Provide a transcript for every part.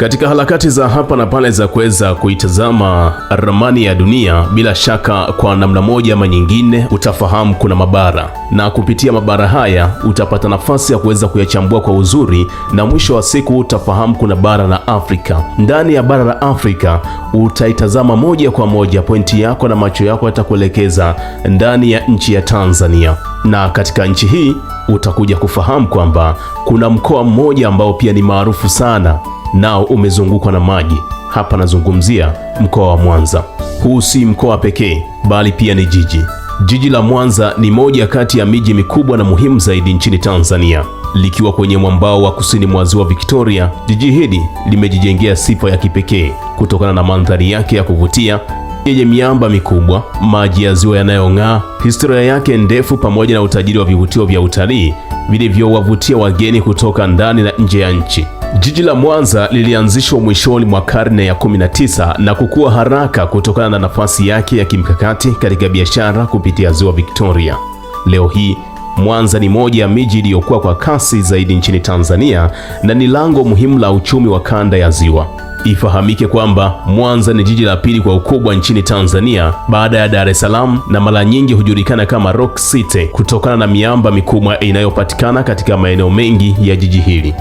Katika harakati za hapa na pale za kuweza kuitazama ramani ya dunia, bila shaka kwa namna moja ama nyingine utafahamu kuna mabara, na kupitia mabara haya utapata nafasi ya kuweza kuyachambua kwa uzuri, na mwisho wa siku utafahamu kuna bara la Afrika. Ndani ya bara la Afrika utaitazama moja kwa moja, pointi yako na macho yako yatakuelekeza ndani ya nchi ya Tanzania, na katika nchi hii utakuja kufahamu kwamba kuna mkoa mmoja ambao pia ni maarufu sana, nao umezungukwa na maji. Hapa nazungumzia mkoa wa Mwanza. Huu si mkoa pekee, bali pia ni jiji. Jiji la Mwanza ni moja kati ya miji mikubwa na muhimu zaidi nchini Tanzania. Likiwa kwenye mwambao wa kusini mwa Ziwa Victoria, jiji hili limejijengea sifa ya kipekee kutokana na mandhari yake ya kuvutia yenye miamba mikubwa, maji ya ziwa yanayong'aa, historia yake ndefu, pamoja na utajiri wa vivutio vya utalii vilivyowavutia wageni kutoka ndani na nje ya nchi. Jiji la Mwanza lilianzishwa mwishoni mwa karne ya 19 na kukua haraka kutokana na nafasi yake ya kimkakati katika biashara kupitia Ziwa Victoria. Leo hii Mwanza ni moja ya miji iliyokuwa kwa kasi zaidi nchini Tanzania na ni lango muhimu la uchumi wa kanda ya Ziwa. Ifahamike kwamba Mwanza ni jiji la pili kwa ukubwa nchini Tanzania baada ya Dar es Salaam, na mara nyingi hujulikana kama Rock City kutokana na miamba mikubwa inayopatikana katika maeneo mengi ya jiji hili.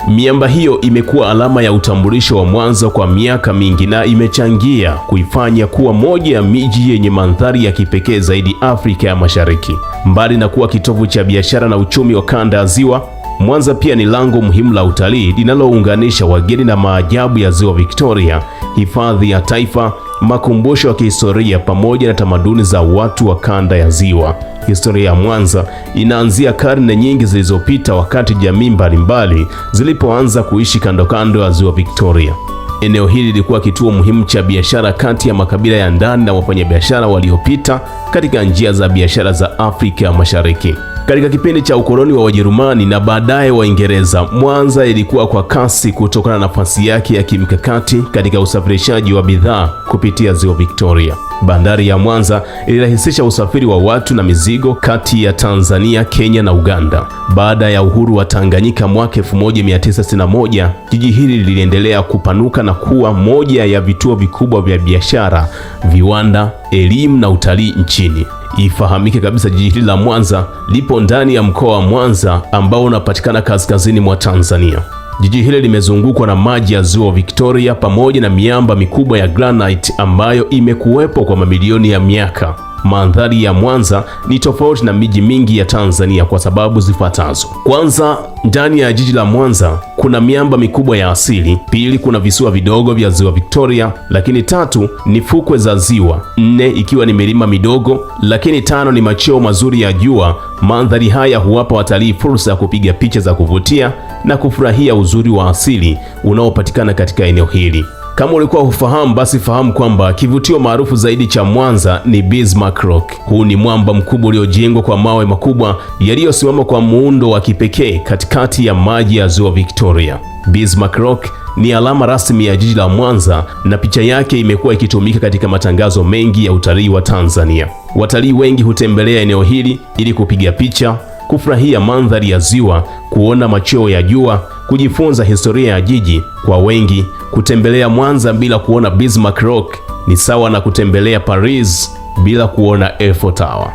Miamba hiyo imekuwa alama ya utambulisho wa Mwanza kwa miaka mingi na imechangia kuifanya kuwa moja ya miji yenye mandhari ya kipekee zaidi Afrika ya Mashariki. Mbali na kuwa kitovu cha biashara na uchumi wa kanda ya Ziwa, Mwanza pia ni lango muhimu la utalii linalounganisha wageni na maajabu ya Ziwa Victoria, hifadhi ya taifa, makumbusho ya kihistoria pamoja na tamaduni za watu wa kanda ya Ziwa. Historia ya Mwanza inaanzia karne nyingi zilizopita, wakati jamii mbalimbali zilipoanza kuishi kando kando ya Ziwa Victoria. Eneo hili lilikuwa kituo muhimu cha biashara kati ya makabila ya ndani na wafanyabiashara waliopita katika njia za biashara za Afrika ya Mashariki. Katika kipindi cha ukoloni wa Wajerumani na baadaye Waingereza, Mwanza ilikuwa kwa kasi kutokana na nafasi yake ya kimkakati katika usafirishaji wa bidhaa kupitia Ziwa Victoria. Bandari ya Mwanza ilirahisisha usafiri wa watu na mizigo kati ya Tanzania, Kenya na Uganda. Baada ya uhuru wa Tanganyika mwaka 1961, jiji hili liliendelea kupanuka na kuwa moja ya vituo vikubwa vya biashara, viwanda, elimu na utalii nchini. Ifahamike kabisa jiji hili la Mwanza lipo ndani ya mkoa wa Mwanza ambao unapatikana kaskazini mwa Tanzania. Jiji hili limezungukwa na maji ya Ziwa Victoria pamoja na miamba mikubwa ya granite ambayo imekuwepo kwa mamilioni ya miaka. Mandhari ya Mwanza ni tofauti na miji mingi ya Tanzania kwa sababu zifuatazo. Kwanza, ndani ya jiji la Mwanza kuna miamba mikubwa ya asili. Pili, kuna visiwa vidogo vya Ziwa Victoria. Lakini tatu ni fukwe za ziwa. Nne, ikiwa ni milima midogo. Lakini tano ni machweo mazuri ya jua. Mandhari haya huwapa watalii fursa ya kupiga picha za kuvutia na kufurahia uzuri wa asili unaopatikana katika eneo hili. Kama ulikuwa hufahamu, basi fahamu kwamba kivutio maarufu zaidi cha Mwanza ni Bismarck Rock. Huu ni mwamba mkubwa uliojengwa kwa mawe makubwa yaliyosimama kwa muundo wa kipekee katikati ya maji ya Ziwa Victoria. Bismarck Rock ni alama rasmi ya jiji la Mwanza na picha yake imekuwa ikitumika katika matangazo mengi ya utalii wa Tanzania. Watalii wengi hutembelea eneo hili ili kupiga picha, kufurahia mandhari ya ziwa, kuona machweo ya jua, kujifunza historia ya jiji. Kwa wengi, kutembelea Mwanza bila kuona Bismarck Rock ni sawa na kutembelea Paris bila kuona Eiffel Tower.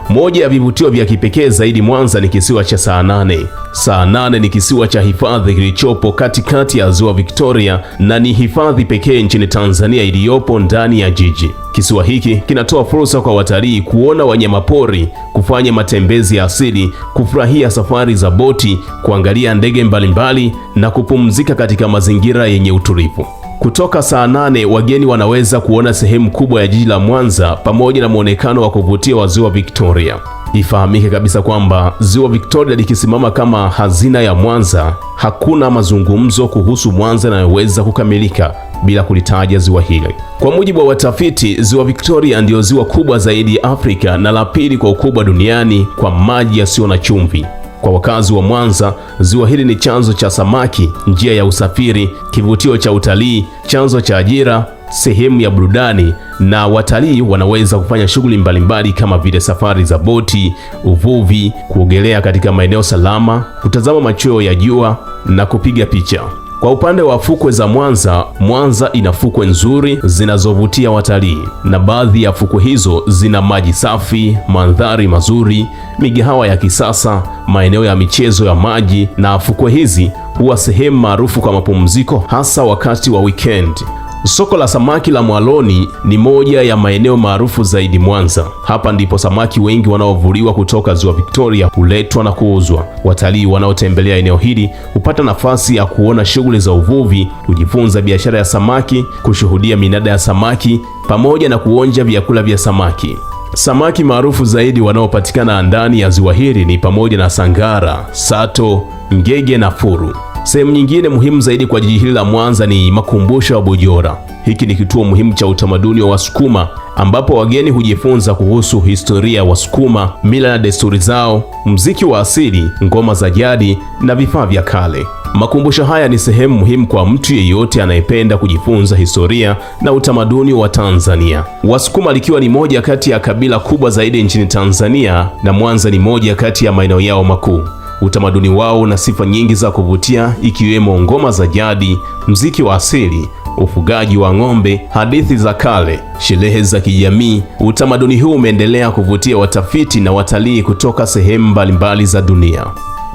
Moja ya vivutio vya kipekee zaidi Mwanza ni kisiwa cha Saanane. Saanane ni kisiwa cha hifadhi kilichopo katikati ya Ziwa Victoria na ni hifadhi pekee nchini Tanzania iliyopo ndani ya jiji. Kisiwa hiki kinatoa fursa kwa watalii kuona wanyamapori, kufanya matembezi ya asili, kufurahia safari za boti, kuangalia ndege mbalimbali na kupumzika katika mazingira yenye utulivu. Kutoka Saanane, wageni wanaweza kuona sehemu kubwa ya jiji la Mwanza pamoja na muonekano wa kuvutia wa Ziwa Victoria. Ifahamike kabisa kwamba Ziwa Victoria likisimama kama hazina ya Mwanza, hakuna mazungumzo kuhusu Mwanza yanayoweza kukamilika bila kulitaja ziwa hili. Kwa mujibu wa watafiti, Ziwa Victoria ndio ziwa kubwa zaidi Afrika na la pili kwa ukubwa duniani kwa maji yasiyo na chumvi. Kwa wakazi wa Mwanza, ziwa hili ni chanzo cha samaki, njia ya usafiri, kivutio cha utalii, chanzo cha ajira, sehemu ya burudani, na watalii wanaweza kufanya shughuli mbalimbali kama vile safari za boti, uvuvi, kuogelea katika maeneo salama, kutazama machweo ya jua na kupiga picha. Kwa upande wa fukwe za Mwanza, Mwanza ina fukwe nzuri zinazovutia watalii, na baadhi ya fukwe hizo zina maji safi, mandhari mazuri, migahawa ya kisasa, maeneo ya michezo ya maji, na fukwe hizi huwa sehemu maarufu kwa mapumziko hasa wakati wa weekend. Soko la samaki la Mwaloni ni moja ya maeneo maarufu zaidi Mwanza. Hapa ndipo samaki wengi wanaovuliwa kutoka Ziwa Victoria huletwa na kuuzwa. Watalii wanaotembelea eneo hili hupata nafasi ya kuona shughuli za uvuvi, kujifunza biashara ya samaki, kushuhudia minada ya samaki pamoja na kuonja vyakula vya samaki. Samaki maarufu zaidi wanaopatikana ndani ya ziwa hili ni pamoja na sangara, sato, ngege na furu. Sehemu nyingine muhimu zaidi kwa jiji hili la Mwanza ni makumbusho ya Bujora. Hiki ni kituo muhimu cha utamaduni wa Wasukuma ambapo wageni hujifunza kuhusu historia ya Wasukuma, mila na desturi zao, muziki wa asili, ngoma za jadi na vifaa vya kale. Makumbusho haya ni sehemu muhimu kwa mtu yeyote anayependa kujifunza historia na utamaduni wa Tanzania. Wasukuma likiwa ni moja kati ya kabila kubwa zaidi nchini Tanzania, na Mwanza ni moja kati ya maeneo yao makuu. Utamaduni wao una sifa nyingi za kuvutia ikiwemo ngoma za jadi, muziki wa asili, ufugaji wa ng'ombe, hadithi za kale, sherehe za kijamii. Utamaduni huu umeendelea kuvutia watafiti na watalii kutoka sehemu mbalimbali za dunia.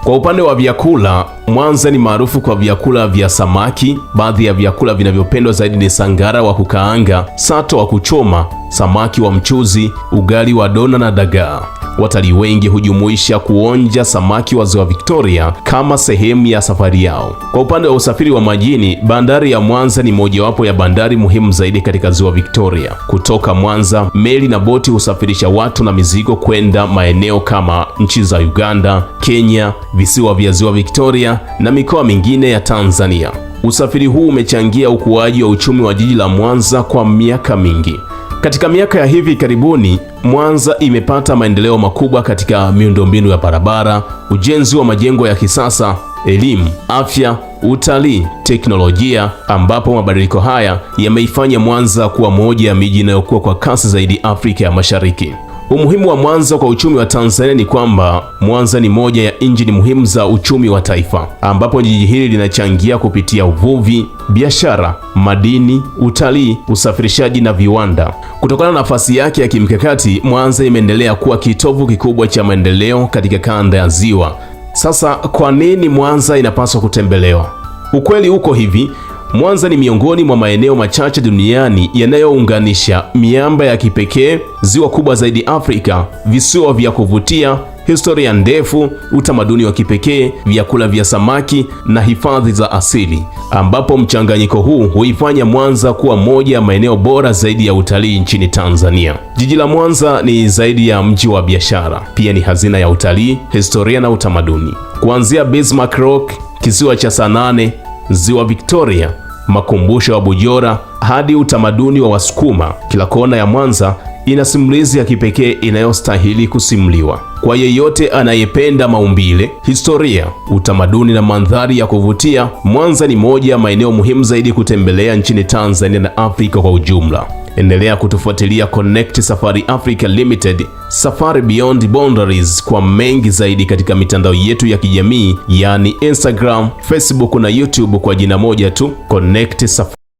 Kwa upande wa vyakula, Mwanza ni maarufu kwa vyakula vya samaki. Baadhi ya vyakula vinavyopendwa zaidi ni sangara wa kukaanga, sato wa kuchoma, samaki wa mchuzi, ugali wa dona na dagaa. Watalii wengi hujumuisha kuonja samaki wa Ziwa Victoria kama sehemu ya safari yao. Kwa upande wa usafiri wa majini, bandari ya Mwanza ni mojawapo ya bandari muhimu zaidi katika Ziwa Victoria. Kutoka Mwanza, meli na boti husafirisha watu na mizigo kwenda maeneo kama nchi za Uganda, Kenya, visiwa vya Ziwa Victoria na mikoa mingine ya Tanzania. Usafiri huu umechangia ukuaji wa uchumi wa jiji la Mwanza kwa miaka mingi. Katika miaka ya hivi karibuni, Mwanza imepata maendeleo makubwa katika miundombinu ya barabara, ujenzi wa majengo ya kisasa, elimu, afya, utalii, teknolojia, ambapo mabadiliko haya yameifanya Mwanza kuwa moja ya miji inayokuwa kwa kasi zaidi Afrika ya Mashariki. Umuhimu wa Mwanza kwa uchumi wa Tanzania ni kwamba Mwanza ni moja ya injini muhimu za uchumi wa taifa, ambapo jiji hili linachangia kupitia uvuvi, biashara, madini, utalii, usafirishaji na viwanda. Kutokana na nafasi yake ya kimkakati, Mwanza imeendelea kuwa kitovu kikubwa cha maendeleo katika kanda ya Ziwa. Sasa, kwa nini Mwanza inapaswa kutembelewa? Ukweli uko hivi: Mwanza ni miongoni mwa maeneo machache duniani yanayounganisha miamba ya kipekee, ziwa kubwa zaidi Afrika, visiwa vya kuvutia, historia ndefu, utamaduni wa kipekee, vyakula vya samaki na hifadhi za asili, ambapo mchanganyiko huu huifanya Mwanza kuwa moja ya maeneo bora zaidi ya utalii nchini Tanzania. Jiji la Mwanza ni zaidi ya mji wa biashara, pia ni hazina ya utalii, historia na utamaduni. Kuanzia Bismarck Rock, kisiwa cha Sanane, Ziwa Victoria, makumbusho ya Bujora hadi utamaduni wa Wasukuma, kila kona ya Mwanza ina simulizi ya kipekee inayostahili kusimuliwa. Kwa yeyote anayependa maumbile, historia, utamaduni na mandhari ya kuvutia, Mwanza ni moja ya maeneo muhimu zaidi kutembelea nchini Tanzania na Afrika kwa ujumla. Endelea kutufuatilia Connect Safari Africa Limited, Safari Beyond Boundaries kwa mengi zaidi katika mitandao yetu ya kijamii, yani Instagram, Facebook na YouTube kwa jina moja tu, Connect Safari.